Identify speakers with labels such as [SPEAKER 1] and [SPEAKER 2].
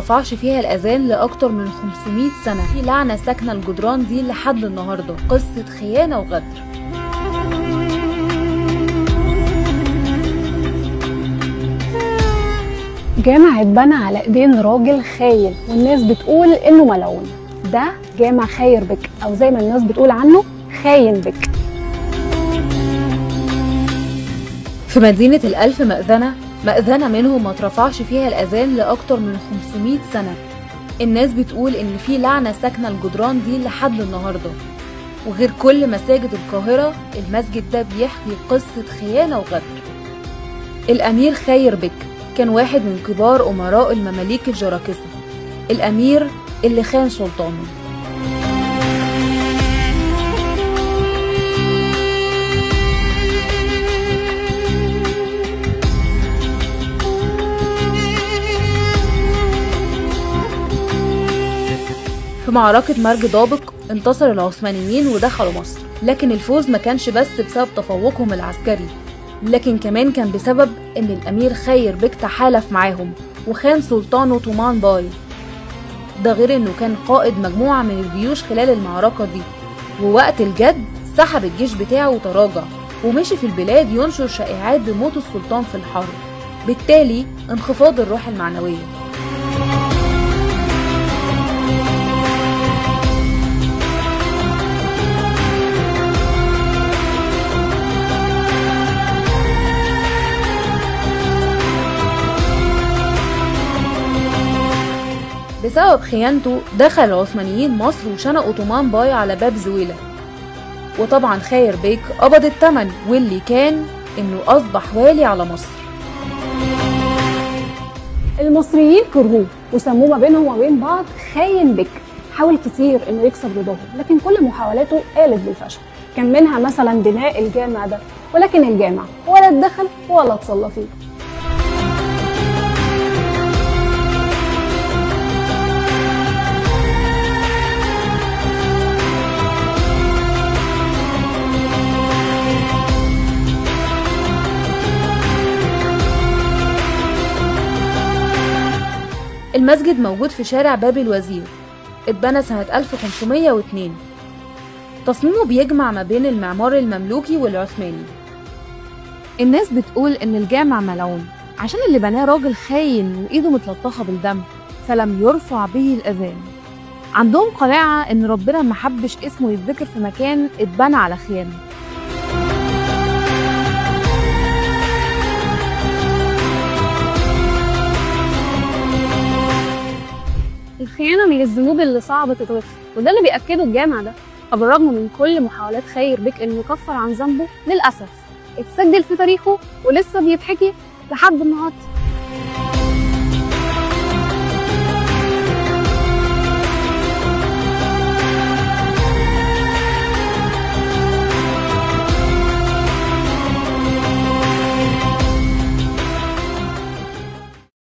[SPEAKER 1] اترفعش فيها الأذان لأكتر من 500 سنة. في لعنة ساكنة الجدران دي لحد النهاردة، قصة خيانة وغدر.
[SPEAKER 2] جامع اتبنى على ايدين راجل خاين والناس بتقول انه ملعون. ده جامع خير بك، او زي ما الناس بتقول عنه خاين بك.
[SPEAKER 1] في مدينة الألف مأذنة منهم ما اترفعش فيها الأذان لأكتر من 500 سنة. الناس بتقول إن في لعنة ساكنة الجدران دي لحد النهاردة. وغير كل مساجد القاهرة، المسجد ده بيحكي قصة خيانة وغدر. الأمير خير بك كان واحد من كبار أمراء المماليك الجراكسة، الأمير اللي خان سلطانه. في معركة مرج ضابق انتصر العثمانيين ودخلوا مصر، لكن الفوز ما كانش بس بسبب تفوقهم العسكري، لكن كمان كان بسبب ان الامير خير بك تحالف معاهم وخان سلطانه طومان باي. ده غير انه كان قائد مجموعة من الجيوش خلال المعركة دي، ووقت الجد سحب الجيش بتاعه وتراجع ومشي في البلاد ينشر شائعات بموت السلطان في الحرب، بالتالي انخفاض الروح المعنوية. بسبب خيانته دخل العثمانيين مصر وشنقوا طومان باي على باب زويلة، وطبعا خير بيك قبض الثمن، واللي كان انه اصبح والي على مصر.
[SPEAKER 2] المصريين كرهوه وسموه ما بينهم وما بين بعض خاين بك. حاول كتير انه يكسب رضاهم، لكن كل محاولاته قالت بالفشل. كان منها مثلا بناء الجامع ده، ولكن الجامع ولا اتدخل ولا اتصلى فيه.
[SPEAKER 1] المسجد موجود في شارع باب الوزير، اتبنى سنة 1502. تصميمه بيجمع ما بين المعمار المملوكي والعثماني. الناس بتقول إن الجامع ملعون عشان اللي بناه راجل خاين وإيده متلطخة بالدم، فلم يرفع به الأذان. عندهم قناعة إن ربنا ما حبش اسمه يتذكر في مكان اتبنى على خيانة.
[SPEAKER 2] الخيانة من الذنوب اللي صعب تتغفر، وده اللي بيأكده الجامع ده. فبالرغم من كل محاولات خير بك انه يكفر عن ذنبه، للأسف اتسجل في تاريخه ولسه بيتحكي لحد النهارده.